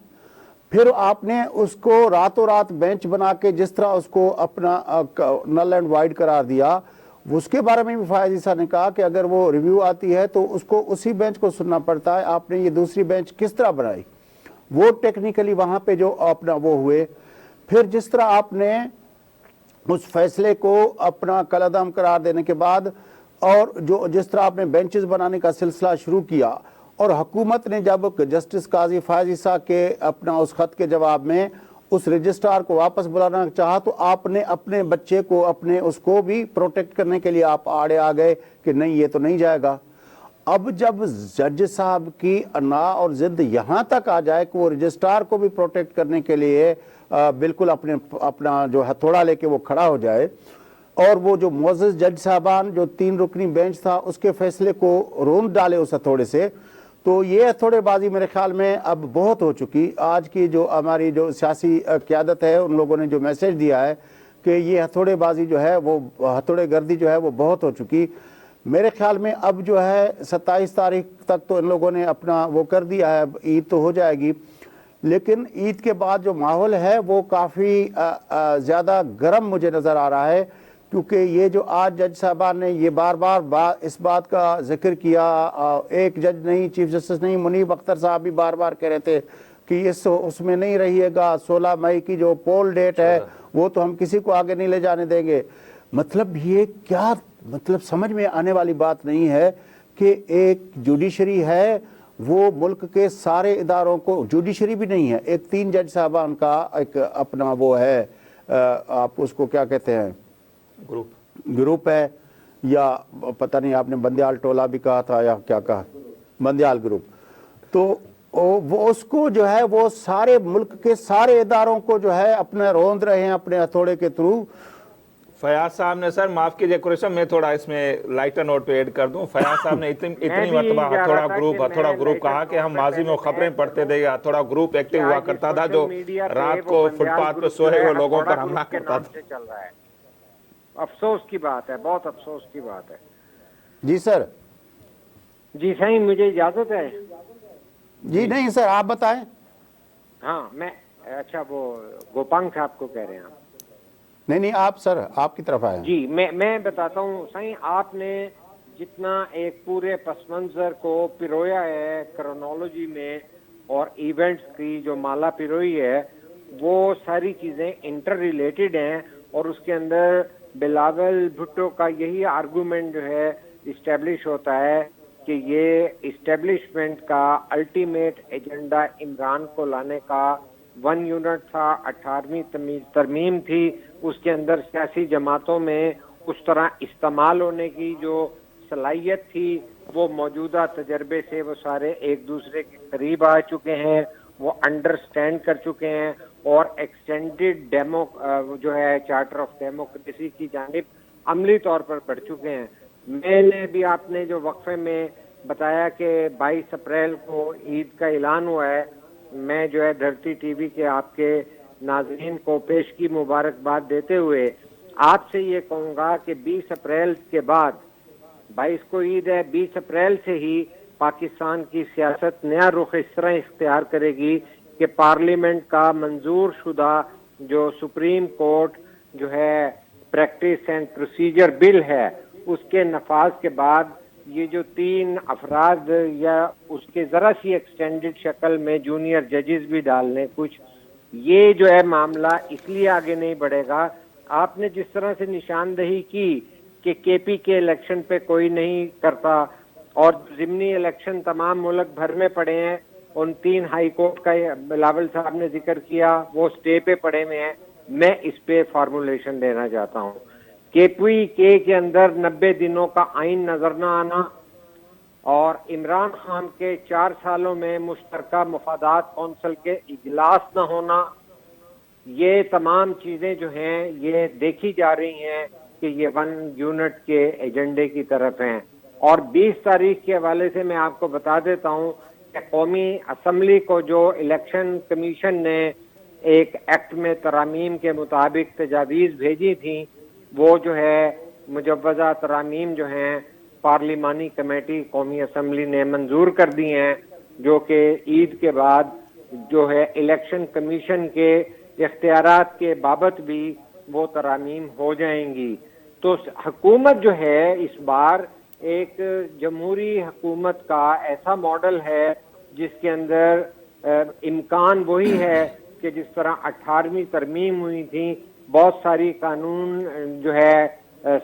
फिर आपने उसको रातों रात बेंच बना के जिस तरह उसको अपना नल एंड वाइड करार दिया, उसके बारे में भी फायज ईसा ने कहा कि अगर वो रिव्यू आती है तो उसको उसी बेंच को सुनना पड़ता है। आपने ये दूसरी बेंच किस तरह बनाई, वो टेक्निकली वहाँ पे जो अपना वो हुए। फिर जिस तरह आपने उस फैसले को अपना कलअदम करार देने के बाद और जो जिस तरह आपने बेंचेस बनाने का सिलसिला शुरू किया और हुकूमत ने जब जस्टिस काजी फायज ईसा के अपना उस खत के जवाब में उस रजिस्ट्रार को वापस बुलाना चाहा तो आपने अपने बच्चे को अपने उसको भी प्रोटेक्ट करने के लिए आप आड़े आ गए कि नहीं ये तो नहीं जाएगा। अब जब जज साहब की अना और जिद यहाँ तक आ जाए कि वो रजिस्ट्रार को भी प्रोटेक्ट करने के लिए बिल्कुल अपना जो हथौड़ा लेके वो खड़ा हो जाए और वो जो मोअज़्ज़ज़ जज साहबान जो 3 रुकनी बेंच था उसके फैसले को रोंद डाले उस हथौड़े से, तो ये हथौड़ेबाजी मेरे ख्याल में अब बहुत हो चुकी। आज की जो हमारी जो सियासी क़यादत है उन लोगों ने जो मैसेज दिया है कि ये हथौड़ेबाजी जो है वो हथौड़े गर्दी जो है वो बहुत हो चुकी। मेरे ख्याल में अब जो है 27 तारीख तक तो इन लोगों ने अपना वो कर दिया है, ईद तो हो जाएगी, लेकिन ईद के बाद जो माहौल है वो काफ़ी ज़्यादा गर्म मुझे नज़र आ रहा है, क्योंकि ये जो आज जज साहबान ने ये बार बार इस बात का जिक्र किया, एक जज नहीं, चीफ जस्टिस नहीं, मुनीब अख्तर साहब भी बार बार कह रहे थे कि उसमें नहीं रहिएगा, 16 मई की जो पोल डेट है वो तो हम किसी को आगे नहीं ले जाने देंगे। मतलब ये क्या, मतलब समझ में आने वाली बात नहीं है कि एक जुडिशरी है वो मुल्क के सारे इदारों को, जुडिशरी भी नहीं है, एक 3 जज साहबान का एक अपना वो है, आप उसको क्या कहते हैं, ग्रुप है, या पता नहीं आपने बंदियाल टोला भी कहा था या क्या कहा, बंदियाल ग्रुप, तो वो उसको जो है वो सारे मुल्क के सारे इदारों को जो है अपने रोंद रहे हैं अपने हथौड़े के थ्रू। फयाज साहब ने, सर माफ कीजिए कुरैशी, मैं थोड़ा इसमें लाइटर नोट पे ऐड कर दूं। फयाज साहब ने इतनी मरतबा हथौड़ा ग्रुप कहा कि हम माजी में खबरें पढ़ते थे, हथौड़ा ग्रुप एक्टिव हुआ करता था जो रात को फुटपाथ पे सोए हुए लोगों पर हमला करता था। افسوس کی بات ہے, بہت افسوس کی بات ہے. جی سر. جی سائیں مجھے اجازت ہے؟ جی نہیں سر آپ بتائیں. ہاں میں اچھا وہ گوپانگ صاحب کو کہہ رہے ہیں آپ؟ نہیں آپ سر آپ کی طرف آئے ہیں. جی میں بتاتا ہوں سائیں, آپ نے جتنا ایک پورے پس منظر کو پرویا ہے کرونالوجی میں اور ایونٹس کی جو مالا پروئی ہے, وہ ساری چیزیں انٹر ریلیٹڈ ہیں, اور اس کے اندر بلاول بھٹو کا یہی آرگومنٹ جو ہے اسٹیبلش ہوتا ہے کہ یہ اسٹیبلشمنٹ کا الٹیمیٹ ایجنڈا عمران کو لانے کا 1 یونٹ تھا, 18ویں ترمیم تھی, اس کے اندر سیاسی جماعتوں میں اس طرح استعمال ہونے کی جو صلاحیت تھی وہ موجودہ تجربے سے وہ سارے ایک دوسرے کے قریب آ چکے ہیں, وہ انڈرسٹینڈ کر چکے ہیں, اور ایکسٹینڈڈ جو ہے چارٹر آف ڈیموکریسی کی جانب عملی طور پر بڑھ چکے ہیں. میں نے بھی آپ نے جو وقفے میں بتایا کہ 22 اپریل کو عید کا اعلان ہوا ہے, میں جو ہے دھرتی ٹی وی کے آپ کے ناظرین کو پیش کی مبارکباد دیتے ہوئے آپ سے یہ کہوں گا کہ 20 اپریل کے بعد 22 کو عید ہے, 20 اپریل سے ہی پاکستان کی سیاست نیا رخ اس طرح اختیار کرے گی کہ پارلیمنٹ کا منظور شدہ جو سپریم کورٹ جو ہے پریکٹس اینڈ پروسیجر بل ہے, اس کے نفاذ کے بعد یہ جو 3 افراد یا اس کے ذرا سی ایکسٹینڈڈ شکل میں جونیئر ججز بھی ڈالنے کچھ, یہ جو ہے معاملہ اس لیے آگے نہیں بڑھے گا. آپ نے جس طرح سے نشاندہی کی کہ کے پی کے الیکشن پہ کوئی نہیں کرتا اور ضمنی الیکشن تمام ملک بھر میں پڑے ہیں, ان 3 ہائی کورٹ کا بلاول صاحب نے ذکر کیا وہ سٹے پہ پڑے ہوئے ہیں, میں اس پہ فارمولیشن دینا چاہتا ہوں. کے پی کے اندر 90 دنوں کا آئین نظر نہ آنا اور عمران خان کے 4 سالوں میں مشترکہ مفادات کونسل کے اجلاس نہ ہونا, یہ تمام چیزیں جو ہیں یہ دیکھی جا رہی ہیں کہ یہ 1 یونٹ کے ایجنڈے کی طرف ہیں. اور 20 تاریخ کے حوالے سے میں آپ کو بتا دیتا ہوں کہ قومی اسمبلی کو جو الیکشن کمیشن نے ایک ایکٹ میں ترامیم کے مطابق تجاویز بھیجی تھیں, وہ جو ہے مجوزہ ترامیم جو ہیں پارلیمانی کمیٹی قومی اسمبلی نے منظور کر دی ہیں, جو کہ عید کے بعد جو ہے الیکشن کمیشن کے اختیارات کے بابت بھی وہ ترامیم ہو جائیں گی. تو حکومت جو ہے اس بار ایک جمہوری حکومت کا ایسا ماڈل ہے جس کے اندر امکان وہی ہے کہ جس طرح 18ویں ترمیم ہوئی تھی, بہت ساری قانون جو ہے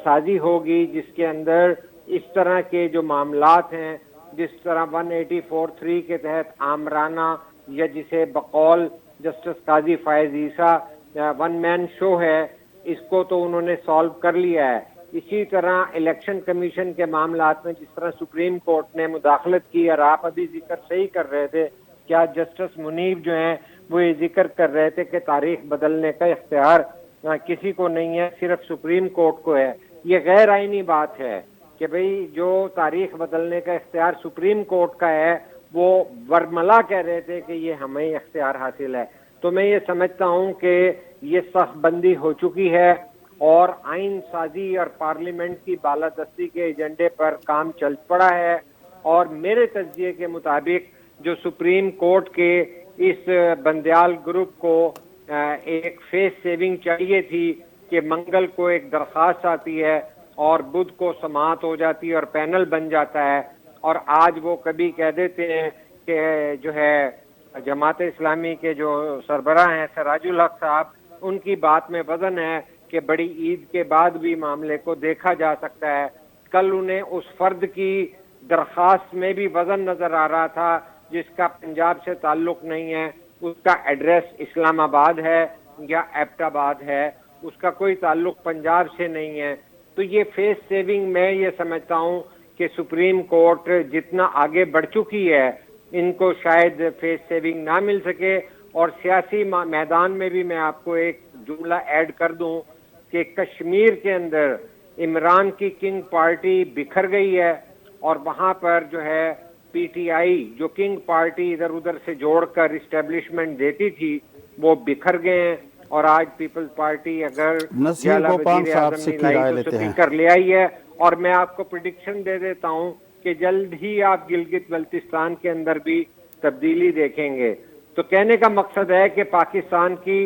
سازی ہوگی جس کے اندر اس طرح کے جو معاملات ہیں, جس طرح 184(3) کے تحت آمرانہ یا جسے بقول جسٹس قاضی فائز عیسیٰ 1 مین شو ہے, اس کو تو انہوں نے سالو کر لیا ہے. اسی طرح الیکشن کمیشن کے معاملات میں جس طرح سپریم کورٹ نے مداخلت کی, اور آپ ابھی ذکر صحیح کر رہے تھے, کیا جسٹس منیب جو ہیں وہ یہ ذکر کر رہے تھے کہ تاریخ بدلنے کا اختیار کسی کو نہیں ہے, صرف سپریم کورٹ کو ہے. یہ غیر آئینی بات ہے کہ بھئی جو تاریخ بدلنے کا اختیار سپریم کورٹ کا ہے وہ ورملا کہہ رہے تھے کہ یہ ہمیں اختیار حاصل ہے. تو میں یہ سمجھتا ہوں کہ یہ صف بندی ہو چکی ہے اور آئین سازی اور پارلیمنٹ کی بالادستی کے ایجنڈے پر کام چل پڑا ہے. اور میرے تجزیے کے مطابق جو سپریم کورٹ کے اس بندیال گروپ کو ایک فیس سیونگ چاہیے تھی کہ منگل کو ایک درخواست آتی ہے اور بدھ کو سماعت ہو جاتی ہے اور پینل بن جاتا ہے, اور آج وہ کبھی کہہ دیتے ہیں کہ جو ہے جماعت اسلامی کے جو سربراہ ہیں سراج الحق صاحب, ان کی بات میں وزن ہے کہ بڑی عید کے بعد بھی معاملے کو دیکھا جا سکتا ہے. کل انہیں اس فرد کی درخواست میں بھی وزن نظر آ رہا تھا جس کا پنجاب سے تعلق نہیں ہے, اس کا ایڈریس اسلام آباد ہے یا ایبٹ آباد ہے, اس کا کوئی تعلق پنجاب سے نہیں ہے. تو یہ فیس سیونگ میں یہ سمجھتا ہوں کہ سپریم کورٹ جتنا آگے بڑھ چکی ہے ان کو شاید فیس سیونگ نہ مل سکے. اور سیاسی میدان میں بھی میں آپ کو ایک جملہ ایڈ کر دوں کہ کشمیر کے اندر عمران کی کنگ پارٹی بکھر گئی ہے, اور وہاں پر جو ہے پی ٹی آئی جو کنگ پارٹی ادھر ادھر سے جوڑ کر اسٹیبلشمنٹ دیتی تھی وہ بکھر گئے ہیں. اور آج پیپلز پارٹی اگر نصیر کوپان صاحب سے کی رائے لیتے ہیں کر لے آئی ہے. اور میں آپ کو پریڈکشن دے دیتا ہوں کہ جلد ہی آپ گلگت بلتستان کے اندر بھی تبدیلی دیکھیں گے. تو کہنے کا مقصد ہے کہ پاکستان کی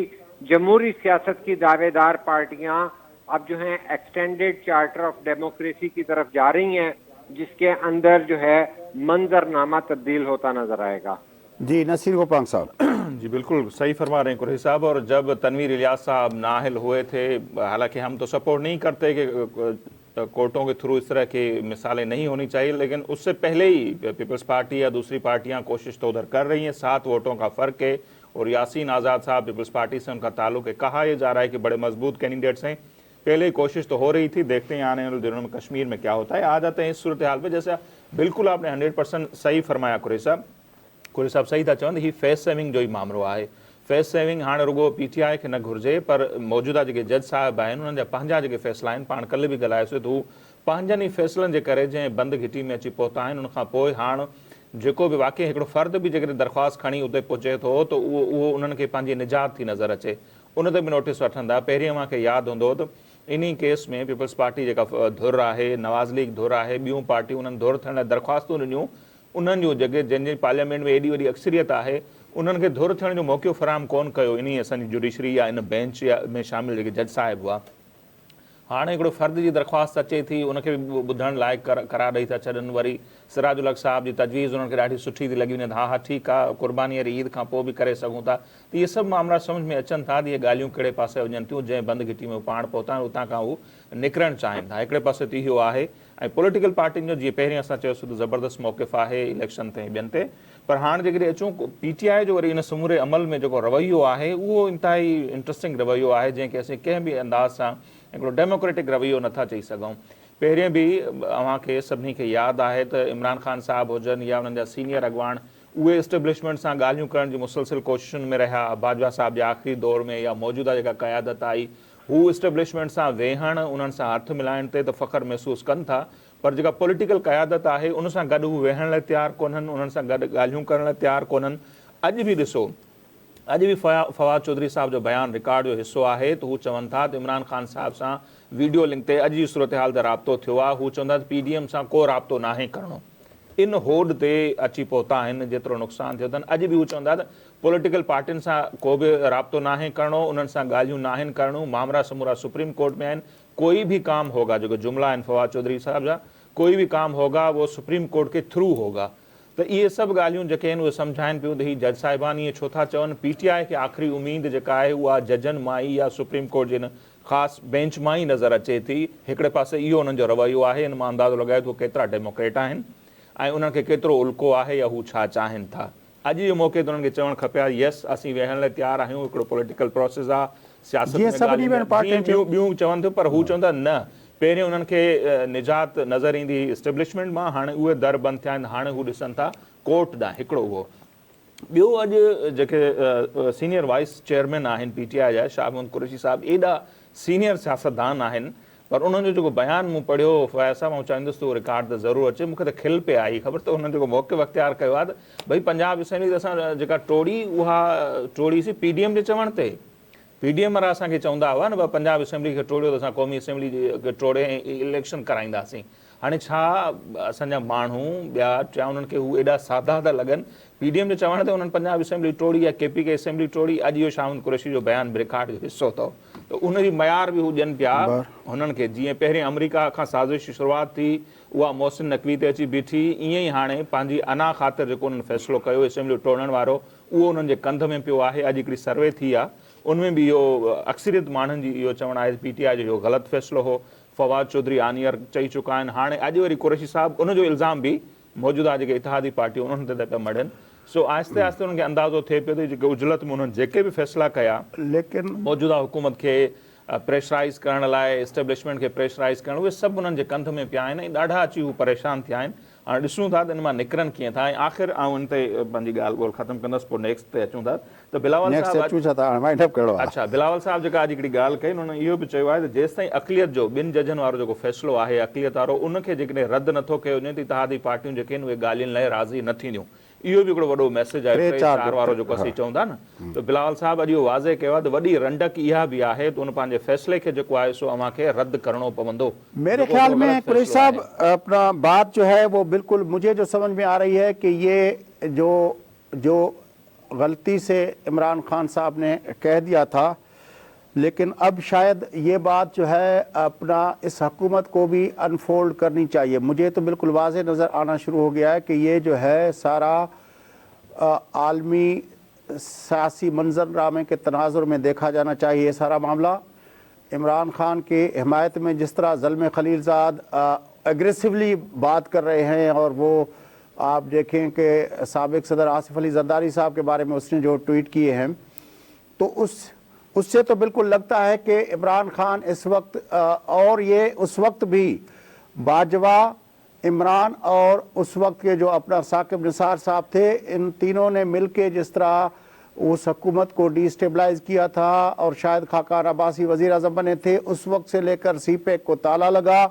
جمہوری سیاست کی دعوے دار پارٹیاں اب جو ہیں ایکسٹینڈڈ چارٹر آف ڈیموکریسی کی طرف جا رہی ہیں, جس کے اندر جو ہے منظر نامہ تبدیل ہوتا نظر آئے گا. جی نصیر کوپان صاحب. جی بالکل صحیح فرما رہے ہیں قریشی صاحب. اور جب تنویر الیاس صاحب نااہل ہوئے تھے, حالانکہ ہم تو سپورٹ نہیں کرتے کہ کورٹوں کے تھرو اس طرح کی مثالیں نہیں ہونی چاہیے, لیکن اس سے پہلے ہی پیپلز پارٹی یا دوسری پارٹیاں کوشش تو ادھر کر رہی ہیں. 7 ووٹوں کا فرق ہے, اور یاسین آزاد صاحب پیپلز پارٹی سے ان کا تعلق ہے. کہا یہ جا رہا ہے کہ بڑے مضبوط کینڈیڈیٹس ہیں. پہلے ہی کوشش تو ہو رہی تھی, دیکھتے ہیں آنے والے دنوں میں کشمیر میں کیا ہوتا ہے. آ جاتے ہیں اس صورتحال پہ. جیسا بالکل آپ نے 100% صحیح فرمایا قریشی صاحب. قریشی صاحب صحیح تھا چوند, ہی فیس سیونگ جو ہی معاملو ہے. فیس سیونگ ہاں رگو پی ٹی آئی کے نہ گھرجے, پر موجودہ جو جج صاحب ہیں انہوں نے پانجا جو فیصلہ ہیں پان کل بھی گلائے تو پانجनि فیصلनि जे करे जंहिं बंदि घिटी में अची पहुता आहिनि, उन खां पोइ हाणे जेको बि वाक़ई हिकिड़ो फ़र्द बि जेकॾहिं दरख़्वास्त खणी उते पहुचे थो त उहो उन्हनि खे पंहिंजी निजात थी नज़र अचे, उन ते बि नोटिस वठंदा. पहिरीं मूंखे यादि हूंदो त इन केस में पीपल्स पार्टी जेका धुर आहे, नवाज़ लीग धुर आहे, ॿियूं पार्टियूं उन्हनि धुर थियण लाइ दरख़्वास्तूं ॾिनियूं. उन्हनि जूं जंहिंजी पार्लियामेंट में एॾी वॾी अक्सरियत आहे, उन्हनि खे धुर थियण जो मौक़ो फराहम कोन कयो इन असांजी जुडिशरी या इन बेंच में शामिल जेके जज साहिब हुआ. हाणे हिकिड़ो फ़र्द जी दरख़्वास्त अचे थी, उनखे बि ॿुधण लाइ करार ॾेई था छॾनि. वरी सिराज उल हक़ साहिब जी तजवीज़ उन्हनि खे ॾाढी सुठी थी लॻी वञे, हा हा ठीकु आहे, क़ुर्बानी वारी ईद खां पोइ बि करे सघूं था. त इहे सभु मामला सम्झ में अचनि था त इहे ॻाल्हियूं कहिड़े पासे वञनि थियूं. जंहिं बंदि घिटी में पाण पहुता आहिनि उतां खां उहे निकिरणु चाहिनि था. हिकिड़े पासे त इहो आहे. ऐं पॉलिटिकल पार्टियुनि जो जीअं पहिरीं असां चयोसीं त ज़बरदस्त मौक़िफ़ आहे इलेक्शन ते ॿियनि ते, पर हाणे जेकॾहिं अचूं PTI जो वरी इन समूरे अमल में जेको रवैयो आहे उहो इंतिहाई इंट्रस्टिंग रवैयो आहे, जंहिंखे असीं कंहिं बि अंदाज़ सां हिकिड़ो डेमोक्रेटिक रवैयो नथा चई सघूं. पहिरें बि अव्हांखे सभिनी खे यादि आहे त इमरान ख़ान साहिब हुजनि या उन्हनि जा सीनियर अॻवान, उहे एस्टेब्लिशमेंट सां ॻाल्हियूं करण जी मुसलसिल कोशिशुनि में रहिया. बाजवा साहिब जे आख़िरी दौर में या मौजूदा जेका क़यादत आई, हू एस्टेब्लिशमेंट सां वेहण, उन्हनि सां हथ मिलाइण ते त फ़ख़्रु महसूसु कनि था, पर जेका पॉलिटिकल क़यादत आहे उन सां गॾु हू वेहण लाइ तयारु कोन्हनि, उन्हनि सां गॾु ॻाल्हियूं करण लाइ तयारु कोन्हनि. अॼु बि ॾिसो, अॼु बि फवाद चौधरी साहिब जो बयानु रिकॉर्ड जो हिसो आहे त हू चवनि था त इमरान ख़ान साहिब सां वीडियो लिंक ते अॼु जी सूरत हाल ते राब्तो थियो आहे. हू चवंदा त PDM सां को राब्तो नाहे करिणो. इन होड ते अची पहुता आहिनि, जेतिरो नुक़सानु थियो अथनि. अॼु बि हू चवंदा त पॉलिटिकल पार्टियुनि सां को बि राब्तो नाहे करिणो, उन्हनि सां ॻाल्हियूं नाहिनि करणियूं. मामला समूरा सुप्रीम कोर्ट में आहिनि. कोई बि काम होगा, जेको जुमिला आहिनि फवाद चौधरी साहिब जा, कोई भी काम होगा वो सुप्रीम कोर्ट के थ्रू होगा. त इहे सभु ॻाल्हियूं जेके आहिनि उहे सम्झाइनि पियूं त हीअ जज साहिबान इहे छो था चवनि. PTI खे आख़िरी उमेद जेका आहे उहा जजनि मां ई या सुप्रीम कोर्ट जे ख़ासि बेंच मां ई नज़र अचे थी. हिकिड़े पासे इहो उन्हनि जो रवैयो आहे. इन मां अंदाज़ो लॻाए थो केतिरा डेमोक्रेट आहिनि ऐं उन्हनि खे केतिरो उल्को आहे या हू छा चाहिनि था. अॼु जो मौक़े ते उन्हनि खे चवणु खपे आहे यस असीं वेहण लाइ तयारु आहियूं, हिकिड़ो पॉलिटिकल प्रोसेस आहे, सियासत में ॿियूं चवनि थियूं, पर हू चवंदा न. पहिरें उन्हनि खे निजात नज़र ईंदी एस्टेब्लिशमेंट मां, हाणे उहे दर बंदि थिया आहिनि. हाणे हू ॾिसनि था कोर्ट ॾांहुं. हिकिड़ो उहो. ॿियो अॼु जेके सीनियर वाइस चेयरमैन आहिनि PTI जा, शाह महमूद कुरैशी साहिब, एॾा सीनियर सियासतदान आहिनि, पर उन्हनि जो जेको बयानु मूं पढ़ियो फयाज़ साहिब, मां चाहींदुसि त उहो रिकॉर्ड त ज़रूरु अचे. मूंखे त खिल पे आई ख़बर त उन्हनि जेको मौक़िफ़ अख़्तियार कयो आहे त भई पंजाब असेंबली ते असां जेका टोड़ी, उहा टोड़ीसीं PDM जे चवण ते. PDM वारा असांखे चवंदा हुआ न पंजाब असेंबली खे टोड़ियो त असां क़ौमी असेंबली खे टोड़े ऐं इलेक्शन कराईंदासीं. हाणे छा असांजा माण्हू ॿिया टिया उन्हनि खे हू एॾा सादा था लॻनि. PDM जे चवण ते उन्हनि पंजाब असेंबली टोड़ी या KPK असेंबली टोड़ी. अॼु इहो शाह महमूद कुरैशी जो बयानु बि रिकॉर्ड जो हिसो अथव. त उनजी मयार बि हू ॾियनि पिया हुननि खे. जीअं पहिरें अमरीका खां साज़िश शुरूआति थी, उहा मोहसिन नक़वी ते अची बीठी, ईअं ई हाणे पंहिंजी अना ख़ातिर जेको उन्हनि फ़ैसिलो कयो असेंबली टोड़ण वारो, उहो उन्हनि जे कंध में पियो आहे. अॼु हिकिड़ी सर्वे थी आहे, उनमें बि इहो अक्सरियत माण्हुनि जी इहो चवणु आहे PTI जो इहो ग़लति फ़ैसिलो हो. फवाद चौधरी आनियर चई चुका आहिनि. हाणे अॼु वरी कुरैशी साहिब उनजो इल्ज़ाम बि मौजूदा जेके इतिहादी पार्टियूं उन्हनि ते था पिया मढ़नि. सो आहिस्ते आहिस्ते उन्हनि खे अंदाज़ो थिए पियो त जेके उजलत में उन्हनि जेके बि फ़ैसिला कया, लेकिन मौजूदा हुकूमत खे प्रेशराइज़ करण लाइ, एस्टेब्लिशमेंट खे प्रेशराइज़ करणु, उहे सभु उन्हनि जे कंध में पिया आहिनि ऐं ॾाढा अची हू परेशान थिया आहिनि. हाणे ॾिसूं था त इन मां निकिरनि कीअं था. ऐं आख़िर आउं इन ते पंहिंजी ॻाल्हि ॿोल ख़तमु कंदुसि, पोइ नेक्स्ट ते अचूं था. त बिलावल साहिब, अच्छा, बिलावल साहिब जेका अॼु हिकिड़ी ॻाल्हि कई, उन्हनि इहो बि चयो आहे त जेसि ताईं अक़लियत जो ॿिनि जजनि वारो जेको फ़ैसिलो आहे अक़लियत वारो, उनखे जेकॾहिं रद्द नथो कयो वञे त इतिहादी पार्टियूं जेके आहिनि उहे ॻाल्हियुनि लाइ राज़ी न थींदियूं. इहो बि हिकिड़ो वॾो मैसेज आहे 3-4 वारो जेको असीं चवंदा न त बिलावल साहब अॼु इहो वाज़े कयो आहे त वॾी रंडक इहा बि आहे त उन पंहिंजे फ़ैसिले खे जेको आहे सो अव्हां खे रद्द करणो पवंदो। मेरे ख्याल में कुरैशी साहब अपना बात जो है वो बिल्कुल मुझे जो समझ में आ रही है कि ये जो गलती से इमरान खान साहब ने कह दिया था, लेकिन अब शायद ये बात जो है अपना इस हुकूमत को भी अनफोल्ड करनी चाहिए। मुझे तो बिल्कुल वाज़े नज़र आना शुरू हो गया है कि ये जो है सारा आलमी सियासी मंजरनामे के तनाजुर में देखा जाना चाहिए। सारा मामला इमरान खान के हिमायत में जिस तरह ज़ल्म खलीलज़ाद एग्रेसिवली बात कर रहे हैं, और वो आप देखें कि साबिक सदर आसिफ अली जरदारी साहब के बारे में उसने जो ट्वीट किए हैं, तो उससे तो बिल्कुल लगता है कि इमरान खान इस वक्त और ये उस वक्त भी बाजवा, इमरान और उस वक्त के जो अपना साकिब निसार साहब थे, इन तीनों ने मिलके जिस तरह उस हुकूमत को डिस्टेबलाइज किया था और शायद खाकान अब्बासी वज़ीर आज़म बने थे, उस वक्त से लेकर सीपैक को ताला लगा।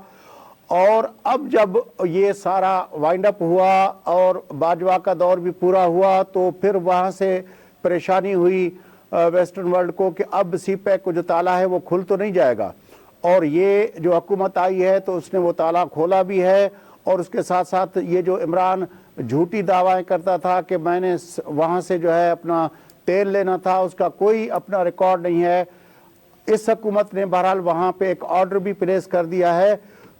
और अब जब ये सारा वाइंड अप हुआ और बाजवा का दौर भी पूरा हुआ, तो फिर वहाँ से परेशानी हुई वेस्टर्न वर्ल्ड को कि अब सीपैक को जो ताला है वो खुल तो नहीं जाएगा, और ये जो हुकूमत आई है तो उसने वो ताला खोला भी है। और उसके साथ साथ ये जो इमरान झूठी दावाएं करता था कि मैंने वहाँ से जो है अपना तेल लेना था, उसका कोई अपना रिकॉर्ड नहीं है। इस हुकूमत ने बहरहाल वहाँ पे एक ऑर्डर भी प्लेस कर दिया है।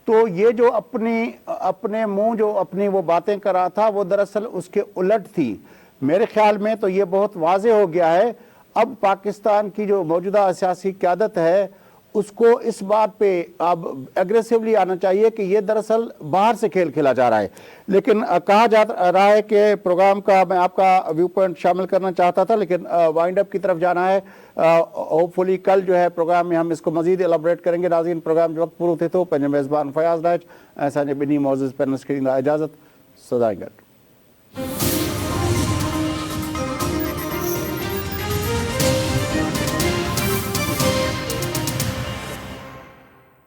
तो ये जो अपने मुंह जो अपनी वो बातें कर रहा था, वो दरअसल उसके उलट थी। मेरे ख्याल में तो ये बहुत वाज़े हो गया है। अब पाकिस्तान की जो मौजूदा सियासी क़यादत है उसको इस बात पे अब एग्रेसिवली आना चाहिए कि ये दरअसल बाहर से खेल खेला जा रहा है। लेकिन कहा जा रहा है कि प्रोग्राम का मैं आपका व्यू पॉइंट शामिल करना चाहता था, लेकिन वाइंड अप की तरफ जाना है। होपफुली कल जो है प्रोग्राम में हम इसको मजीद एलाबरेट करेंगे। नाज़रीन, प्रोग्राम जो वक्त पूरो थे तो पंहिंजे मेज़बान फयाज़ नाइट ऐं असांजे ॿिन्ही मौज़ूज़ पैनलिस्ट खे ॾींदा इजाज़त। सदाईं गॾु।